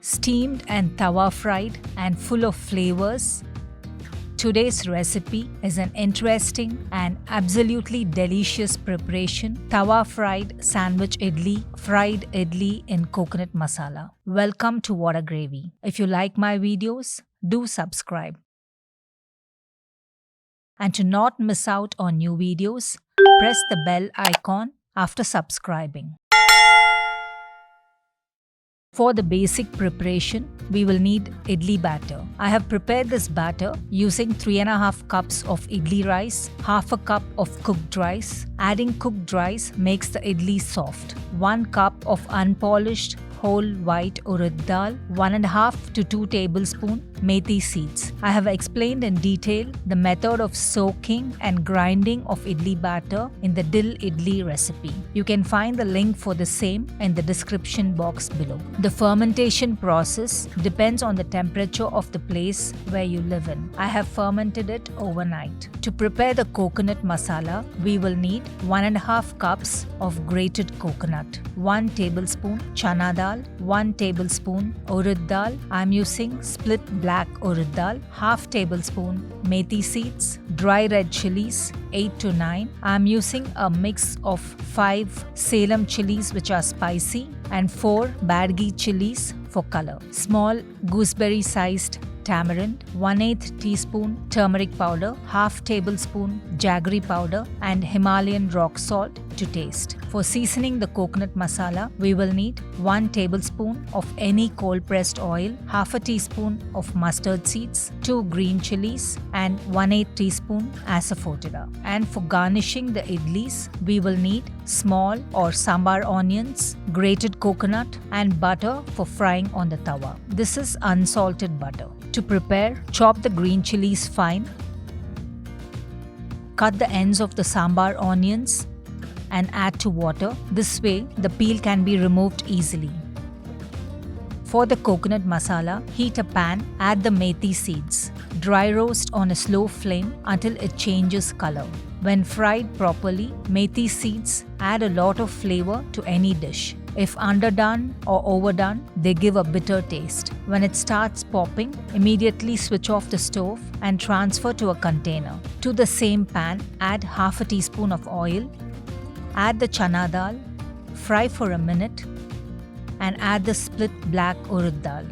steamed and tawa fried and full of flavors. Today's recipe is an interesting and absolutely delicious preparation, Tawa Fried Sandwich Idli, Fried Idli in Coconut Masala. Welcome to Whada Gravy. If you like my videos, do subscribe. And to not miss out on new videos, press the bell icon after subscribing. For the basic preparation, we will need idli batter. I have prepared this batter using 3.5 cups of idli rice, half a cup of cooked rice. Adding cooked rice makes the idli soft. 1 cup of unpolished whole white urad dal, 1.5 to 2 tablespoons methi seeds. I have explained in detail the method of soaking and grinding of idli batter in the Dill Idli Recipe. You can find the link for the same in the description box below. The fermentation process depends on the temperature of the place where you live in. I have fermented it overnight. To prepare the coconut masala, we will need 1.5 cups of grated coconut, 1 tablespoon chana dal, 1 tablespoon urad dal. I am using split black urad dal, half tablespoon methi seeds, dry red chilies 8 to 9. I am using a mix of 5 Salem chilies which are spicy and 4 Badgi chilies for color. Small gooseberry sized tamarind, 1/8 teaspoon turmeric powder, half tablespoon jaggery powder and Himalayan rock salt to taste. For seasoning the coconut masala, we will need 1 tablespoon of any cold pressed oil, half a teaspoon of mustard seeds, 2 green chilies and 1/8 teaspoon asafoetida. And for garnishing the idlis, we will need small or sambar onions, grated coconut and butter for frying on the tawa. This is unsalted butter. To prepare, chop the green chilies fine. Cut the ends of the sambar onions and add to water. This way, the peel can be removed easily. For the coconut masala, heat a pan, add the methi seeds. Dry roast on a slow flame until it changes color. When fried properly, methi seeds add a lot of flavor to any dish. If underdone or overdone, they give a bitter taste. When it starts popping, immediately switch off the stove and transfer to a container. To the same pan, add half a teaspoon of oil. Add the chana dal, fry for a minute and add the split black urad dal.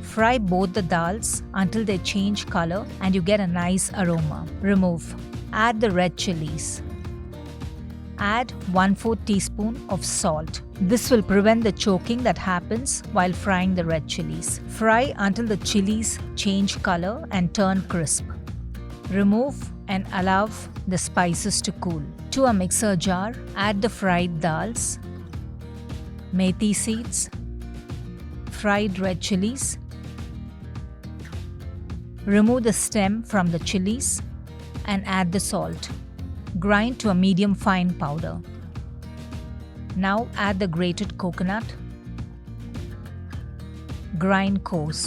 Fry both the dals until they change color and you get a nice aroma. Remove. Add the red chilies. Add 1/4 teaspoon of salt. This will prevent the choking that happens while frying the red chilies. Fry until the chilies change color and turn crisp. Remove and allow the spices to cool. To a mixer jar, add the fried dals, methi seeds, fried red chilies. Remove the stem from the chilies and add the salt. Grind to a medium fine powder. Now add the grated coconut. Grind coarse.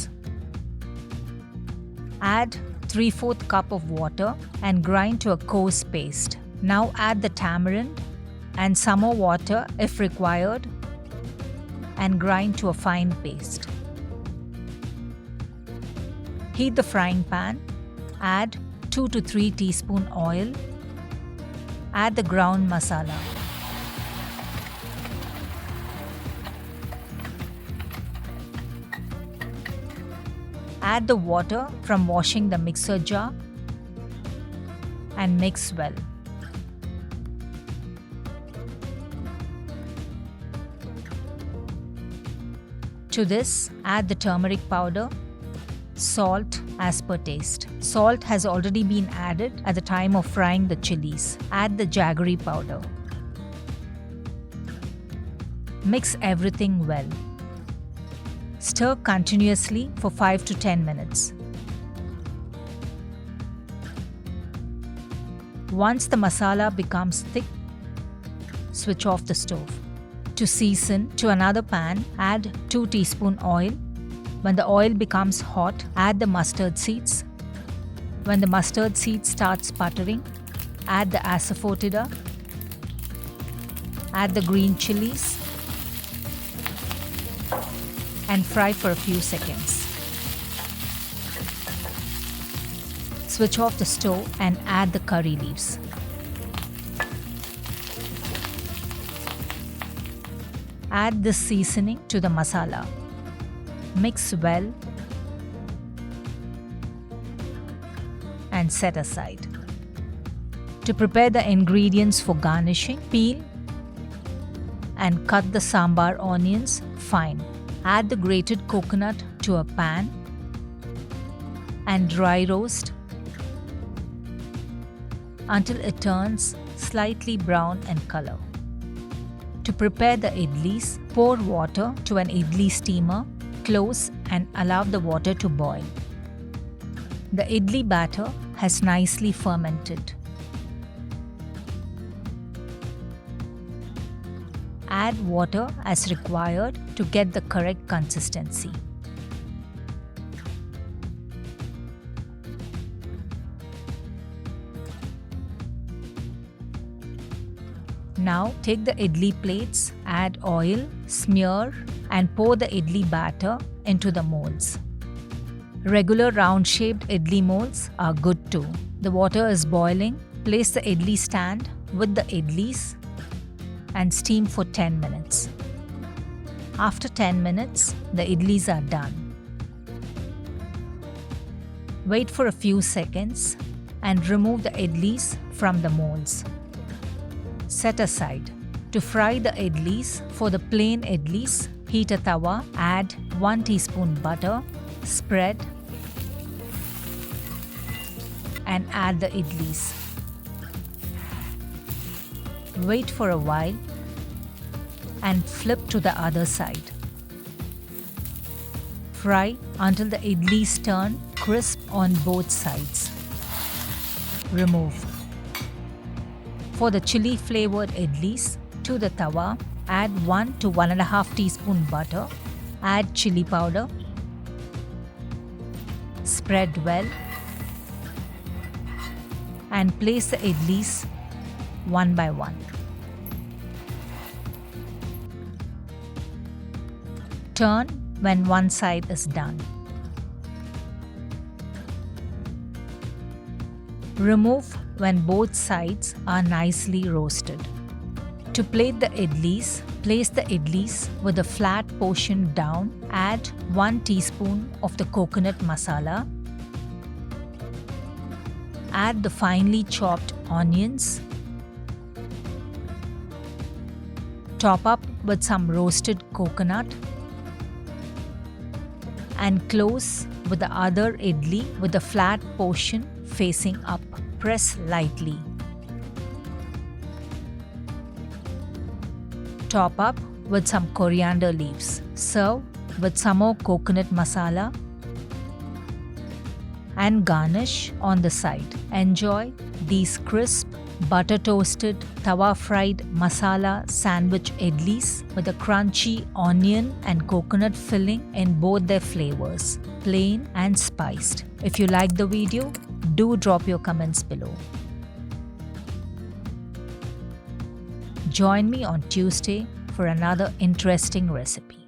Add 3/4 cup of water and grind to a coarse paste. Now add the tamarind and some more water if required and grind to a fine paste. Heat the frying pan. Add 2 to 3 teaspoon oil. Add the ground masala. Add the water from washing the mixer jar and mix well. To this, add the turmeric powder, salt as per taste. Salt has already been added at the time of frying the chilies. Add the jaggery powder. Mix everything well. Stir continuously for 5 to 10 minutes. Once the masala becomes thick, switch off the stove. To season, to another pan, add 2 teaspoon oil. When the oil becomes hot, add the mustard seeds. When the mustard seeds start sputtering, add the asafoetida. Add the green chilies and fry for a few seconds. Switch off the stove and add the curry leaves. Add this seasoning to the masala. Mix well and set aside. To prepare the ingredients for garnishing, peel and cut the sambar onions fine. Add the grated coconut to a pan and dry roast until it turns slightly brown in color. To prepare the idlis, pour water to an idli steamer, close and allow the water to boil. The idli batter has nicely fermented. Add water as required to get the correct consistency. Now take the idli plates, add oil, smear and pour the idli batter into the molds. Regular round-shaped idli molds are good too. The water is boiling. Place the idli stand with the idlis and steam for 10 minutes. After 10 minutes, the idlis are done. Wait for a few seconds and remove the idlis from the molds. Set aside. To fry the idlis, for the plain idlis, heat a tawa, add 1 teaspoon butter, spread and add the idlis. Wait for a while and flip to the other side. Fry until the idlis turn crisp on both sides. Remove. For the chili flavored idlis, to the tawa, add 1 to 1.5 teaspoon butter, add chili powder, spread well and place the idlis one by one. Turn when one side is done. Remove when both sides are nicely roasted. To plate the idlis, place the idlis with a flat portion down, add 1 teaspoon of the coconut masala, add the finely chopped onions, top up with some roasted coconut and close with the other idli with a flat portion facing up. Press lightly. Top up with some coriander leaves. Serve with some more coconut masala and garnish on the side. Enjoy these crisp, butter toasted, tawa fried masala sandwich idlis with a crunchy onion and coconut filling in both their flavors, plain and spiced. If you like the video, do drop your comments below. Join me on Tuesday for another interesting recipe.